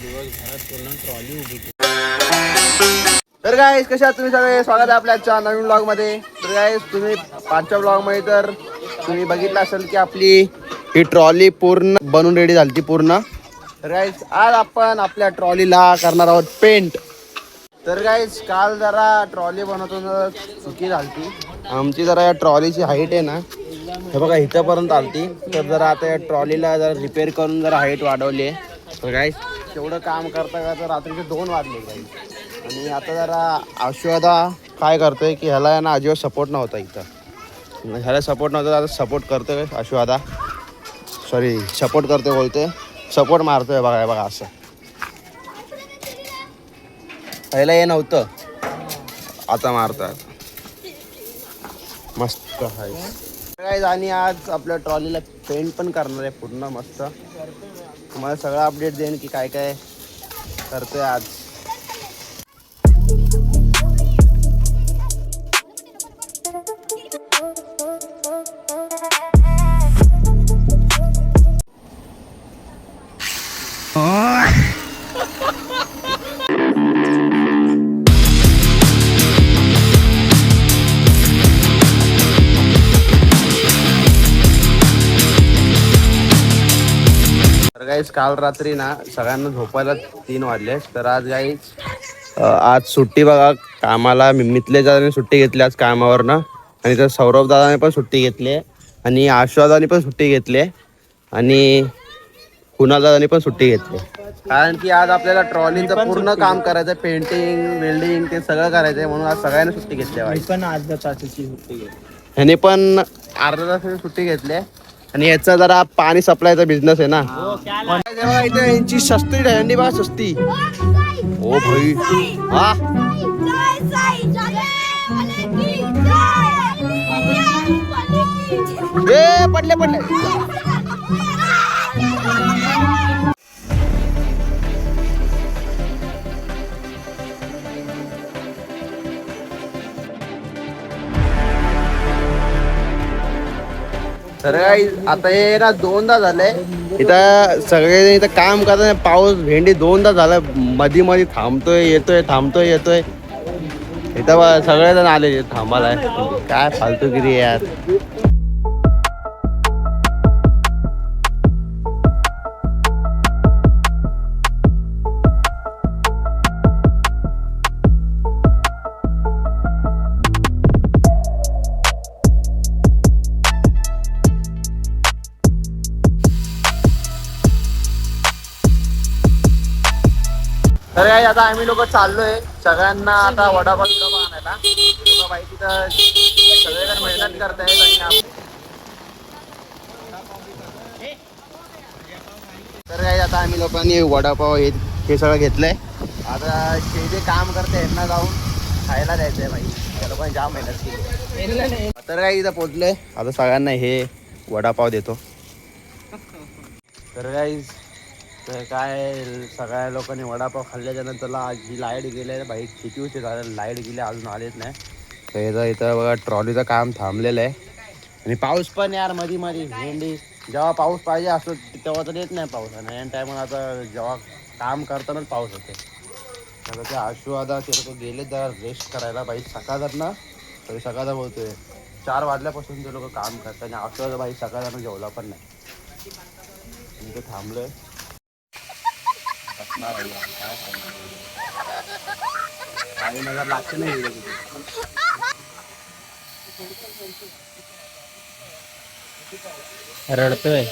दिवसभरात पूर्ण ट्रॉली उभी केली. तर गाईस कशा आहात तुम्ही सगळे. स्वागत आहे आपल्या आजच्या नवीन ब्लॉग मध्ये. तर गाईस तुम्ही पाचव्या ब्लॉग मध्ये तर तुम्ही बघितलं असेल की आपली ही ट्रॉली पूर्ण बनून रेडी झाली पूर्ण. तर गाईस आज आपण आपल्या ट्रॉलीला करणार आहोत पेंट. तर गाईस काल जरा ट्रॉली बनवताना चुकी झाली. आमची जरा या ट्रॉलीची हाईट आहे ना, हे बघा इथंपर्यंत आलती. तर जरा आता या ट्रॉलीला जरा रिपेअर करून जरा हाईट वाढवली आहे. तर गाईस तेवढं काम करता करता रात्रीचे 2 वाजले गाईस. आणि आता जरा आशुवादा काय करतोय की ह्याला आहे ना अजिबात सपोर्ट नव्हता इथं. ह्याला सपोर्ट नव्हता, आता सपोर्ट करतोय आशुवादा. सपोर्ट करतोय बोलतोय, सपोर्ट मारतोय बघा बघा असं. पहिला हे नव्हतं, आता मारतात मस्त आहे. आणि आज आपल्या ट्रॉलीला पेंट पण करणार आहे पूर्ण मस्त. तुम्हाला सगळं अपडेट देईन की काय काय करतोय आज. तर गाईस काल रात्री ना सगळ्यांना झोपायला 3 वाजले. तर आज गाईस आज सुट्टी बघा कामाला. मितले दादाने सुट्टी घेतली आज कामावरनं. आणि तर सौरभ दादाने पण सुट्टी घेतली आहे. आणि आश्वादाने पण सुट्टी घेतली आहे. आणि कुणाल दादाने पण सुट्टी घेतली. कारण की आज आपल्याला ट्रॉलीचं पूर्ण काम करायचं, पेंटिंग वेल्डिंग ते सगळं करायचं आहे. म्हणून आज सगळ्यांनी सुट्टी घेतली आहे. पण अर्धा तासाची सुट्टी घेतली. ह्याने पण अर्धा तासाची सुट्टी घेतली. आणि याचा जरा पाणी सप्लायचा बिझनेस आहे ना. तेव्हा इथे यांची सस्ती थंडी बघा सस्ती. ओ भाई हा पडले तर आता हे ना 2दा झालंय इथं. सगळे इथं काम करताना पाऊस भेंडी 2दा झाला. मध्ये मध्ये थांबतोय येतोय, थांबतोय येतोय. इथं सगळेजण आले थांबायला. काय फालतूगिरी यार. तर काय आता आम्ही लोक चाललोय सगळ्यांना आता वडापाव आणायला. बाई तिथं सगळेजण मेहनत करतायत. आणि तर काय आता आम्ही लोकांनी वडापाव हे सगळं घेतलंय. आता जे काम करते यांना जाऊन खायला द्यायचंय बाई. त्या लोकांनी जाम मेहनत केली. तर काय इथं पोचलोय. आता सगळ्यांना हे वडापाव देतो. तर तर काय सगळ्या लोकांनी वडापाव खाल्ल्याच्या नंतरला जी लाईट गेले बाई किती उशीर झालं. लाईट गेले अजून आलेच नाही. तर इथं बघा ट्रॉलीचं काम थांबलेलं आहे. आणि पाऊस पण यार मध्ये भेंडी जेव्हा पाऊस पाहिजे असतो तेव्हा तर येत नाही पाऊस. आणि या टायमाला आता जेव्हा काम करतानाच पाऊस होते. तर ते आशुवादा ते लोक गेले जरा रेस्ट करायला बाई. सकाळात ना तरी सकाळचा बोलतोय 4 वाजल्यापासून ते लोक काम करतात. आणि आशुवादा बाई सकाळचा जेवला पण नाही. मी तर थांबलोय. नगर लागते नाही रडतोय.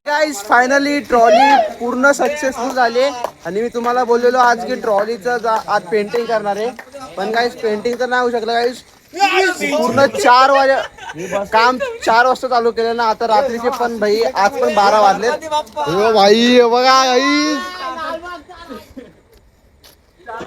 गाईस फायनली ट्रॉली पूर्ण सक्सेसफुल झाली. आणि मी तुम्हाला बोललेलो आज की ट्रॉलीचं आज पेंटिंग करणार आहे. पण गाईस पेंटिंग तर नाही होऊ शकलं गाईस. पूर्ण 4 वाजे काम 4 वाजता चालू केलं ना. आता रात्रीचे पण भाई आज पण 12 वाजले. हो भाई बघा गाईस,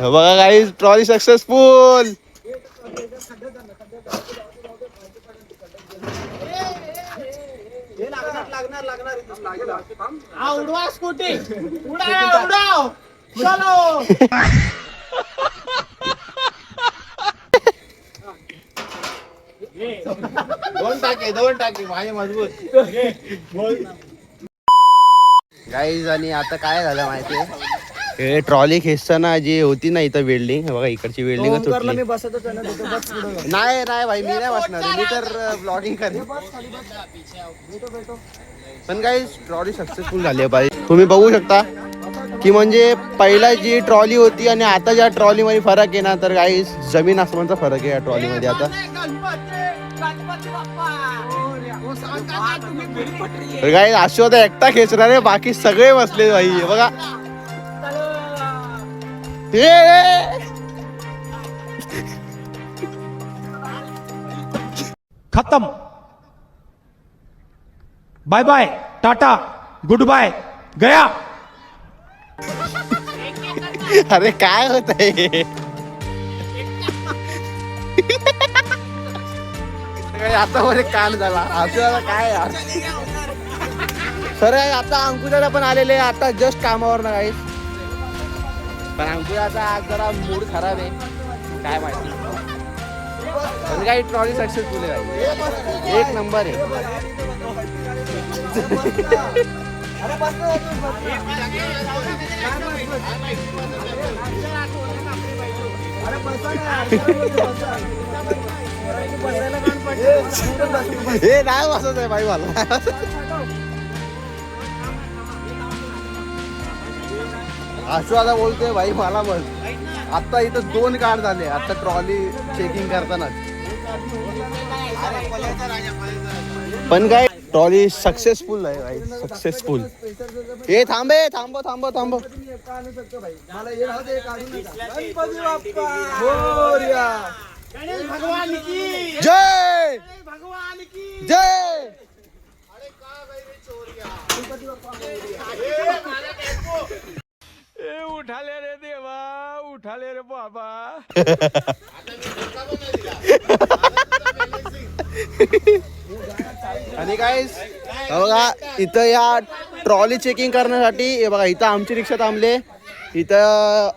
बघा गाईस ट्रॉली सक्सेसफुल. उडवा स्कूटी उडाव चलो. दोन टाके माझे मजबूत. गाईज आणि आता काय झालं माहितीये, हे ट्रॉली खेचताना जी होती ना इथं वेल्डिंग, बघा इकडची वेल्डिंग तुटली. नाही नाही भाई, मी नाही बसणार, मी तर ब्लॉगिंग करेन. पण गाईज ट्रॉली सक्सेसफुल झाली आहे भाई. तुम्ही बघू शकता की म्हणजे पहिला जी ट्रॉली होती आणि आता ज्या ट्रॉली मध्ये फरक आहे ना, तर गाईज जमीन आसमानचा फरक आहे या ट्रॉली मध्ये आता. गाईज आशोदा एकटा खेचणार आहे, बाकी सगळे बसले भाई. बघा खत्म. Bye bye tata good bye गया. अरे काय होत आहे आता मध्ये कान झाला आपल्याला काय यार. सर आता अंकुदादा पण आलेले आता जस्ट कामावर ना काही. पण अंकुदाचा आज जरा मूड खराब आहे, काय माहिती. पण काही ट्रॉली सक्सेसफुल आहे, एक नंबर आहे. हे नाही वाजत आहे बाई मला. आशू आता बोलतोय भाई मला बस. आता इथं 2 कार झाले आता ट्रॉली चेकिंग करताना. पण काय ट्रॉली सक्सेसफुल आहे भाई, सक्सेसफुल. हे थांबे थांब थांब थांब. जय जय. उठाले रे देवा, उठाले रे बाबा. आणि काय बघा इथं या ट्रॉली चेकिंग करण्यासाठी हे बघा इथं आमची रिक्षा थांबले, इथं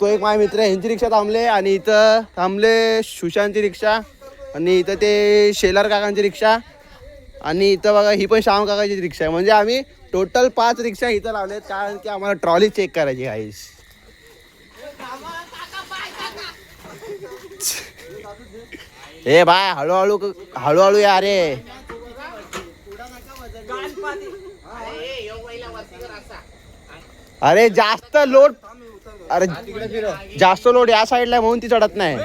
तो एक माझा मित्र आहे ह्यांची रिक्षा थांबले, आणि इथं थांबले सुशांतची रिक्षा, आणि इथं ते शेलार काकांची रिक्षा, आणि इथं बघा ही पण श्याम काकाची रिक्षा आहे. म्हणजे आम्ही टोटल 5 रिक्षा इथं लावलेत कारण की आम्हाला ट्रॉली चेक करायची गाईस. ए बाय हळूहळू हळूहळू या रे. अरे जास्त लोड, अरे जास्त लोड या साईडला म्हणून ती चढत नाही.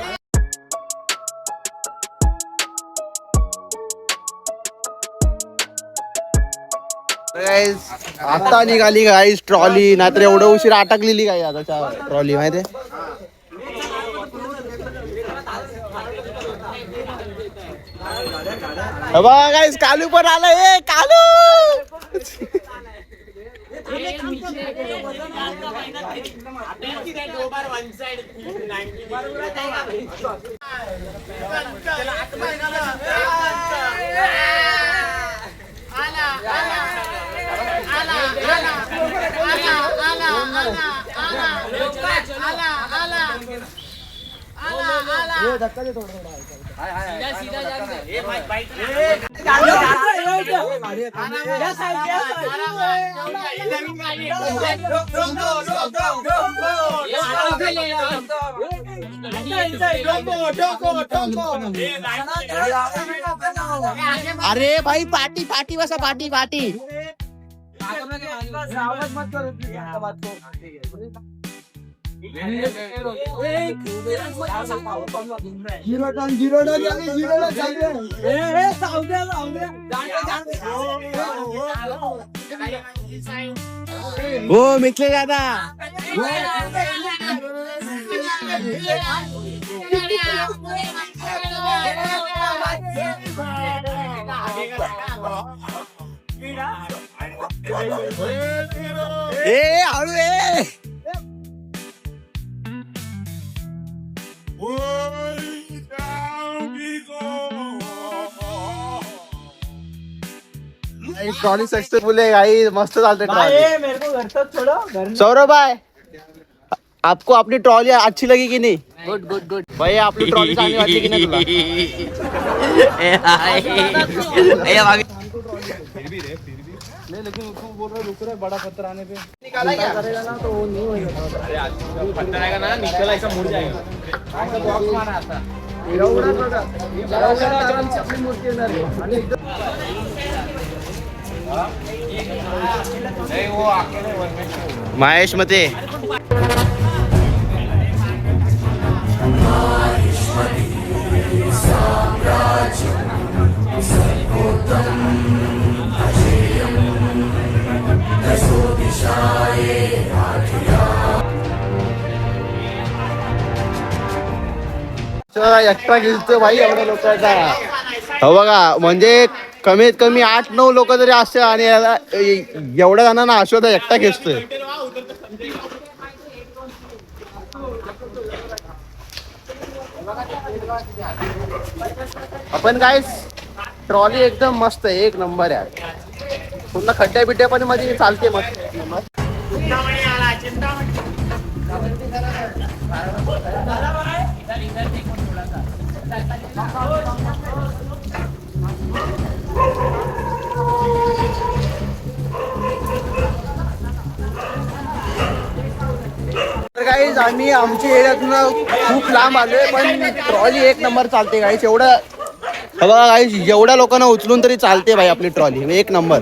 आता निघाली गाईस ट्रॉली, नाहीतर एवढं उशीर अटकलेली काय आता ट्रॉली माहिती. बघा गाईस कालू पण आलाय. कालू अरे भाई पार्टी पार्टी बसा पार्टी पार्टी. हो मिथले दादा. ए हळू ए. ट्रॉली सक्सेसफुल है भाई, मस्त चालते ट्रॉली. मेरे को घर तक छोड़ो घर सौरभ भाई, आपको अपनी ट्रॉली अच्छी लगी की नहीं? Good good good. भाई आपली ट्रॉली चांगली वाटली की नाही तुला? बड़ा पत्थर आने पे निकाला क्या? करेगा ना तो वो नहीं होगा. पत्थर आएगा ना निकल ऐसा मुड़ जाएगा. बॉक्स मारा आता अपनी मूर्ती येणार आणि महेश मते. एक्स्ट्रा घेतो भाई एवढ्या लोकांचा. हो बघा, म्हणजे कमीत कमी 8-9 लोक तरी असते आणि याला एवढ्या जणांना आश्वाद एकटा घेतोय. आपण काय ट्रॉली एकदम मस्त आहे, एक नंबर आहे. पूर्ण खड्ड्या बिड्ड्या पण मध्ये चालते मस्त. तर गाईज आम्ही आमच्या एरियातून खूप लांब आलोय, पण ट्रॉली एक नंबर चालते गाईज. एवढं बघा गाईज, एवढ्या लोकांना उचलून तरी चालते भाई आपली ट्रॉली एक नंबर.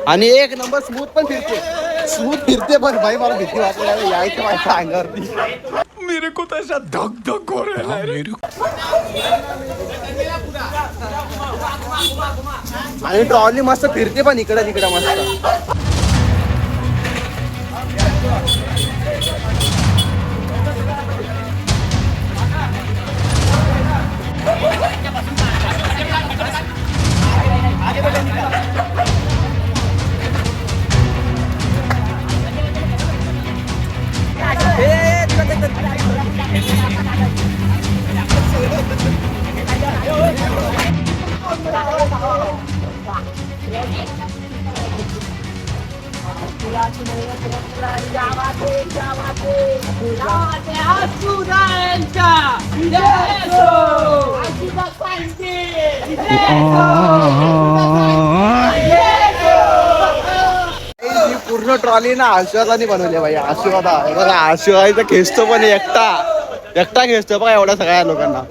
आणि एक नंबर स्मूथ पण फिरते, स्मूथ फिरते पण भाई. मला भीती वाटली यायचं माझ्या अंगावरती. मेरे को तो ऐसा धक धक हो रहा है. आणि ट्रॉली मस्त फिरते पण इकडं तिकडं मस्त. पूर्ण ट्रॉली ना आशीर्वादाने बनवली भाई. आशीर्वाद बघा, आशीर्वाद खेचतो पण एकटा खेचतो बघा एवढ्या सगळ्या लोकांना.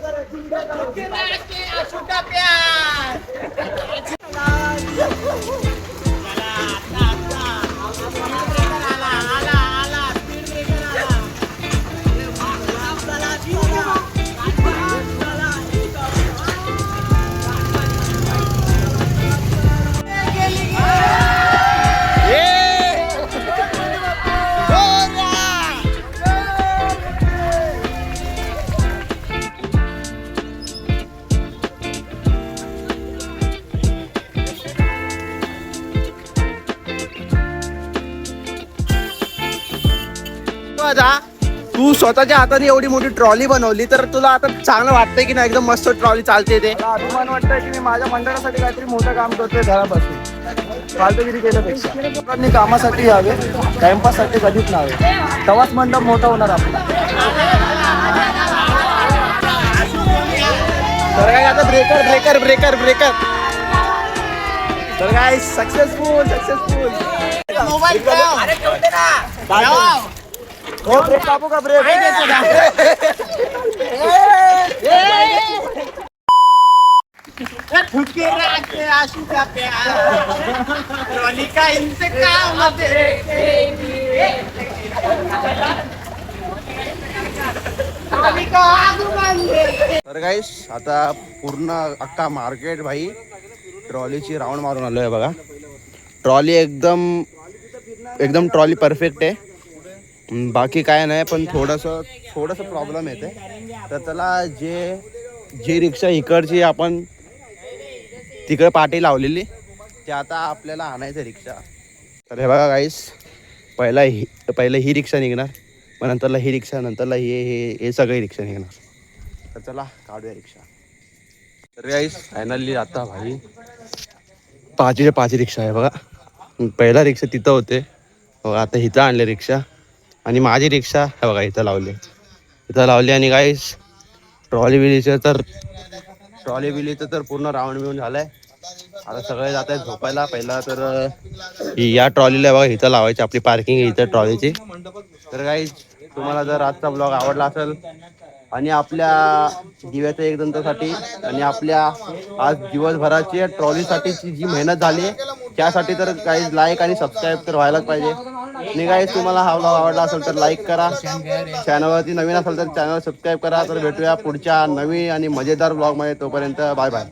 तू स्वतःच्या हाताने एवढी मोठी ट्रॉली बनवली, तर तुला आता चांगलं वाटतंय की नाही? एकदम मस्त ट्रॉली चालते ते. अभिमान वाटतंय की मी माझ्या मंडळासाठी काहीतरी मोठं काम करतोय घरापासून. फालतूगिरी केल्यापेक्षा लोकांनी कामासाठी यावे, टाइमपास साठी कधीच नावे, तेव्हाच मंडप मोठा होणार आपला. तर काय आता ब्रेकर ब्रेकर ब्रेकर ब्रेकर. तर काय सक्सेसफुल. हो ब्रेक कापू का ब्रेक? तर गाईस आता पूर्ण अख्खा मार्केट भाई ट्रॉलीची राऊंड मारून आलोय बघा. ट्रॉली एकदम ट्रॉली परफेक्ट आहे. बाकी काय नाही, पण थोडंसं प्रॉब्लेम येते. तर त्याला जी रिक्षा इकडची आपण तिकडे पाठी लावलेली ते आता आपल्याला आणायचं रिक्षा. तर हे बघा गाईस, पहिलं ही रिक्षा निघणार, मग नंतरला ही रिक्षा, नंतरला हे सगळी रिक्षा निघणार. तर चला काढूया रिक्षा. तर गाईस फायनली आता भाई पाचीच्या 5 रिक्षा आहे बघा. पहिला रिक्षा तिथं होते बघा, आता इथं आणले रिक्षा. आणि माझी रिक्षा हे बघा इथं लावली आणि गाईस ट्रॉली बिलीचं तर पूर्ण राऊंड बिऊन झालाय. आता सगळे जात आहेत झोपायला. पहिला तर या ट्रॉलीला बघा इथं लावायची, आपली पार्किंग आहे इथं ट्रॉलीची. तर गाईस तुम्हाला जर आजचा ब्लॉग आवडला असेल आणि आपल्या दिव्याच्या एक दंतासाठी आणि आपल्या आज दिवसभराची ट्रॉलीसाठीची जी मेहनत झाली त्यासाठी तर काही लाईक आणि सबस्क्राईब तर व्हायलाच पाहिजे. आणि गाईस तुम्हाला हा ब्लॉग आवडला असेल तर लाईक करा, चॅनलवरती नवीन असेल तर चॅनल सबस्क्राईब करा. तर भेटूया पुढच्या नवीन आणि मजेदार ब्लॉगमध्ये. तोपर्यंत बाय बाय.